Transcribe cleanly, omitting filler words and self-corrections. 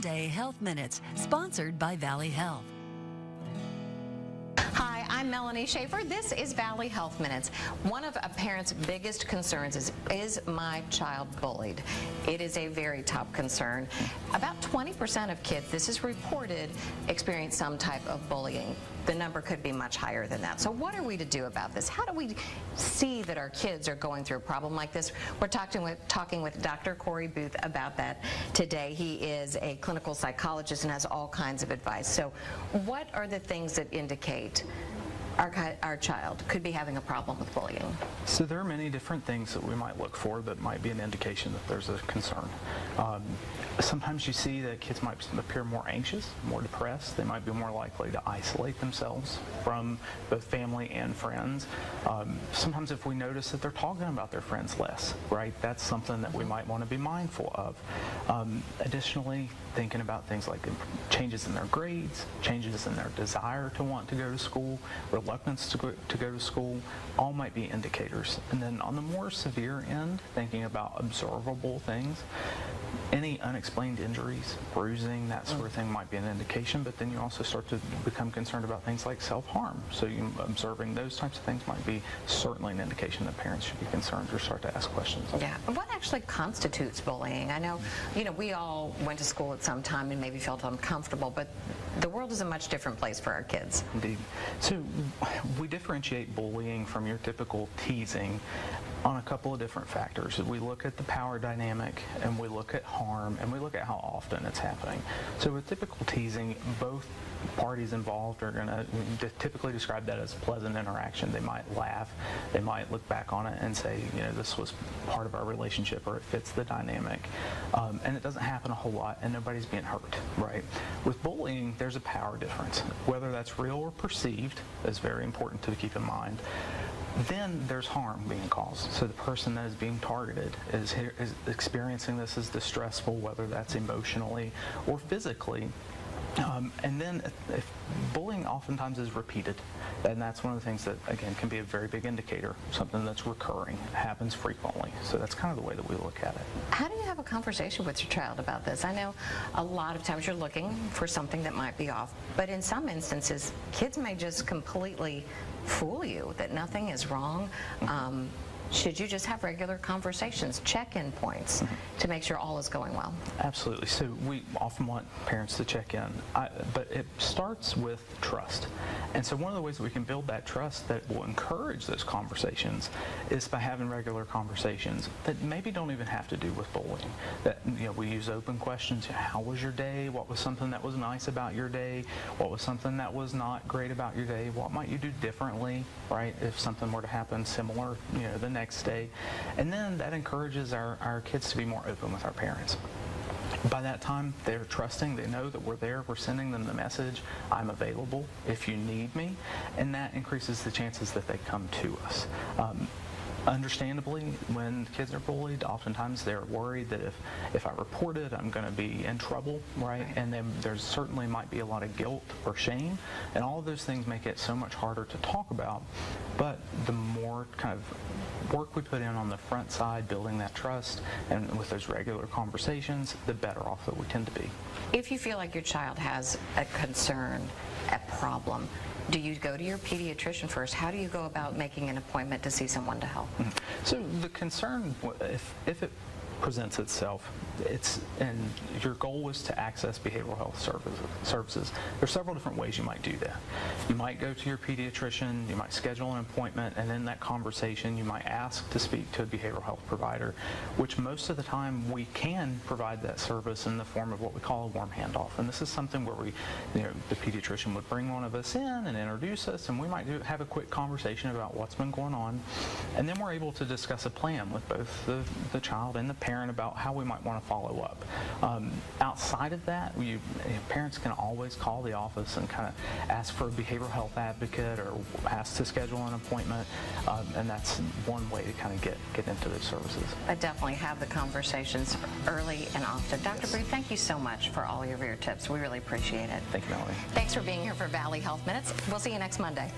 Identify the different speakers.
Speaker 1: Monday Health Minutes, sponsored by Valley Health.
Speaker 2: Hi, I'm Melanie Schaefer. This is Valley Health Minutes. One of a parent's biggest concerns is my child bullied? It is a very top concern. About 20% of kids, this is reported, experience some type of bullying. The number could be much higher than that. So what are we to do about this? How do we see that our kids are going through a problem like this? We're talking with Dr. Corey Booth about that today. He is a clinical psychologist and has all kinds of advice. So what are the things that indicate our child could be having a problem with bullying?
Speaker 3: So there are many different things that we might look for that might be an indication that there's a concern. Sometimes you see that kids might appear more anxious, more depressed. They might be more likely to isolate themselves from both family and friends. Sometimes if we notice that they're talking about their friends less, right, that's something that we might want to be mindful of. Additionally, thinking about things like changes in their grades, changes in their desire to want to go to school, reluctance to go to school, all might be indicators. And then on the more severe end, thinking about observable things, any unexplained injuries, bruising, that sort of thing might be an indication, but then you also start to become concerned about things like self-harm. So observing those types of things might be certainly an indication that parents should be concerned or start to ask questions.
Speaker 2: Yeah. What actually constitutes bullying? I know, we all went to school at some time and maybe felt uncomfortable, but the world is a much different place for our kids.
Speaker 3: Indeed. So we differentiate bullying from your typical teasing on a couple of different factors. We look at the power dynamic, and we look at harm, and we look at how often it's happening. So with typical teasing, both parties involved are going to typically describe that as pleasant interaction. They might laugh, they might look back on it and say, this was part of our relationship, or it fits the dynamic. And it doesn't happen a whole lot, and nobody's being hurt, right? With bullying, there's a power difference. Whether that's real or perceived is very important to keep in mind. Then there's harm being caused. So the person that is being targeted is experiencing this as distressful, whether that's emotionally or physically. And then if bullying oftentimes is repeated, and that's one of the things that, again, can be a very big indicator, something that's recurring, happens frequently. So that's kind of the way that we look at it.
Speaker 2: How do you have a conversation with your child about this? I know a lot of times you're looking for something that might be off, but in some instances, kids may just completely fool you that nothing is wrong. Should you just have regular conversations, check-in points, to make sure all is going well?
Speaker 3: Absolutely. So we often want parents to check in, but it starts with trust. And so one of the ways that we can build that trust that will encourage those conversations is by having regular conversations that maybe don't even have to do with bullying. That we use open questions. How was your day? What was something that was nice about your day? What was something that was not great about your day? What might you do differently, right, if something were to happen similar, the next day? And then that encourages our kids to be more open with our parents. By that time, they're trusting. They know that we're there. We're sending them the message, I'm available if you need me. And that increases the chances that they come to us. Understandably, when kids are bullied, oftentimes they're worried that if I report it, I'm going to be in trouble, right? And then there certainly might be a lot of guilt or shame, and all of those things make it so much harder to talk about. But the more kind of work we put in on the front side, building that trust, and with those regular conversations, the better off that we tend to be.
Speaker 2: If you feel like your child has a concern, a problem, do you go to your pediatrician first? How do you go about making an appointment to see someone to help?
Speaker 3: So the concern, if it presents itself, and your goal is to access behavioral health services. There's several different ways you might do that. You might go to your pediatrician, you might schedule an appointment, and in that conversation you might ask to speak to a behavioral health provider, which most of the time we can provide that service in the form of what we call a warm handoff. And this is something where the pediatrician would bring one of us in and introduce us, and we might have a quick conversation about what's been going on, and then we're able to discuss a plan with both the child and the parent about how we might want to follow up. Outside of that, parents can always call the office and kind of ask for a behavioral health advocate or ask to schedule an appointment, and that's one way to kind of get into those services.
Speaker 2: But definitely have the conversations early and often. Dr. Booth, thank you so much for all of your tips. We really appreciate it.
Speaker 3: Thank you, Melanie.
Speaker 2: Thanks for being here for Valley Health Minutes. We'll see you next Monday.